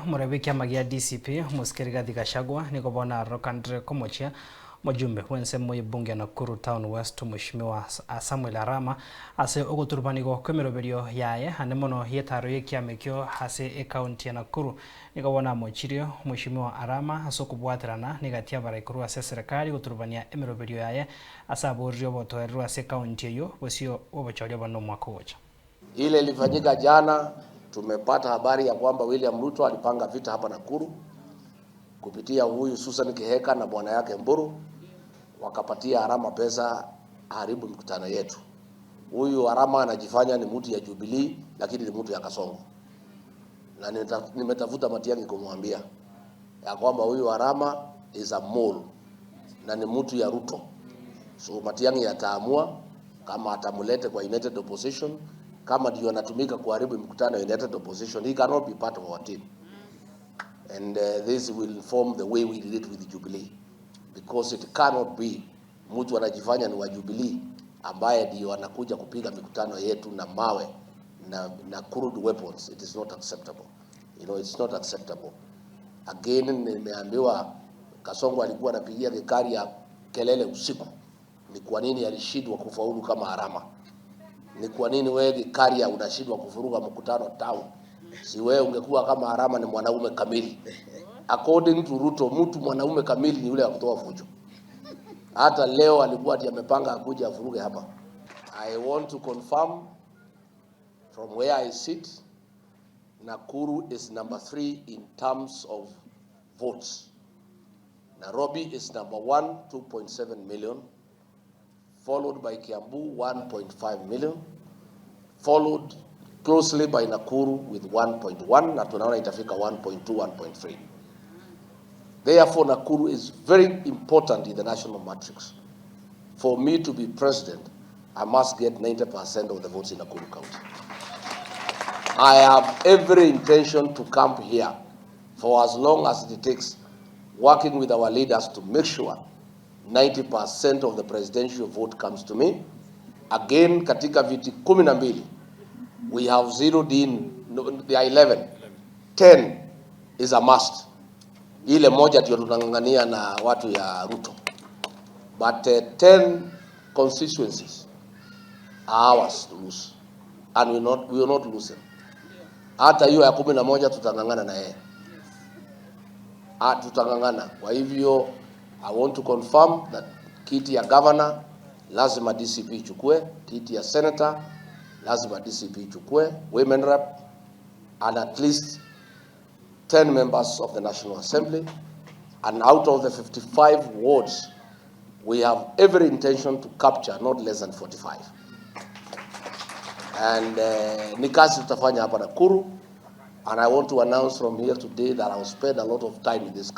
murebi kiama gia DCP musikiriga Gachagua niko bona Rokandre Komochia mujumbe wense mu EBUNGE NAKURU Town West Mheshimiwa Samuel Arama ase ogoturubanigwa kwemeroberio YAYE hanemono yetaro yekiamekyo hase county ya Nakuru niko bona mochirio Mheshimiwa Arama asokubwatirana nigatia baraikuru ase serikali goturubania emeroberio YAYE asaborio botoerwa ase county yo bosio obochorio bano mwaka wocha. Ile ilifanyika jana. Tumepata habari ya kwamba William Ruto alipanga vita hapa Nakuru kupitia huyu Susan Kiheka na bwana yake Mburu, wakapatia Arama pesa haribu mkutano yetu. Huyu Arama anajifanya ni mtu ya Jubilee lakini ni mtu ya Kasongo. Na nimetafuta Matiang'i kumwambia ya kwamba huyu Arama is a mole na ni mtu ya Ruto. So Matiang'i ataamua kama atamulete kwa United Opposition, kama ndio anatumika kuharibu mkutano United Opposition. He cannot be part of our team. And this will inform the way we relate with the Jubilee, because it cannot be mtu anajifanya ni wa Jubilee ambaye ndio anakuja kupiga mikutano yetu na mawe na crude weapons. It is not acceptable. You know, it's not acceptable. Again, nimeambiwa Kasongo alikuwa anapigia Gikari ya kelele usiku. Ni kwa nini alishindwa kufaulu kama Arama? Ni kwa nini wewe Gikari unashindwa kufuruga mkutano town? Si wewe ungekuwa kama Arama ni mwanaume kamili. According to Ruto, mtu mwanaume kamili ni yule wa kutoa fujo. Hata leo alikuwa ati amepanga akuja afuruge hapa. I want to confirm from where I sit, Nakuru is number 3 in terms of votes. Nairobi is number 1, 2.7 million. Followed by Kiambu, 1.5 million. Followed closely by Nakuru with 1.1, na tunaona itafika 1.2, 1.3. Therefore, Nakuru is very important in the national matrix. For me to be president, I must get 90% of the votes in Nakuru County. I have every intention to camp here for as long as it takes, working with our leaders to make sure 90% of the presidential vote comes to me. Again, katika viti 12, we have zeroed in the 11. 10 is a must. Ile moja ndio tunangangania na watu ya Ruto. But 10 constituencies are ours to lose, and we will not lose them. Hata hiyo ya 11 tutangangana na yeye. Tutangangana. Kwa hivyo I want to confirm that kiti ya governor lazima DCP ichukue, kiti ya senator lazima DCP ichukue, women rep, and at least 10 members of the National Assembly. And out of the 55 wards, we have every intention to capture not less than 45. And ni kazi tutafanya hapa Nakuru, and I want to announce from here today that I will spend a lot of time in this country.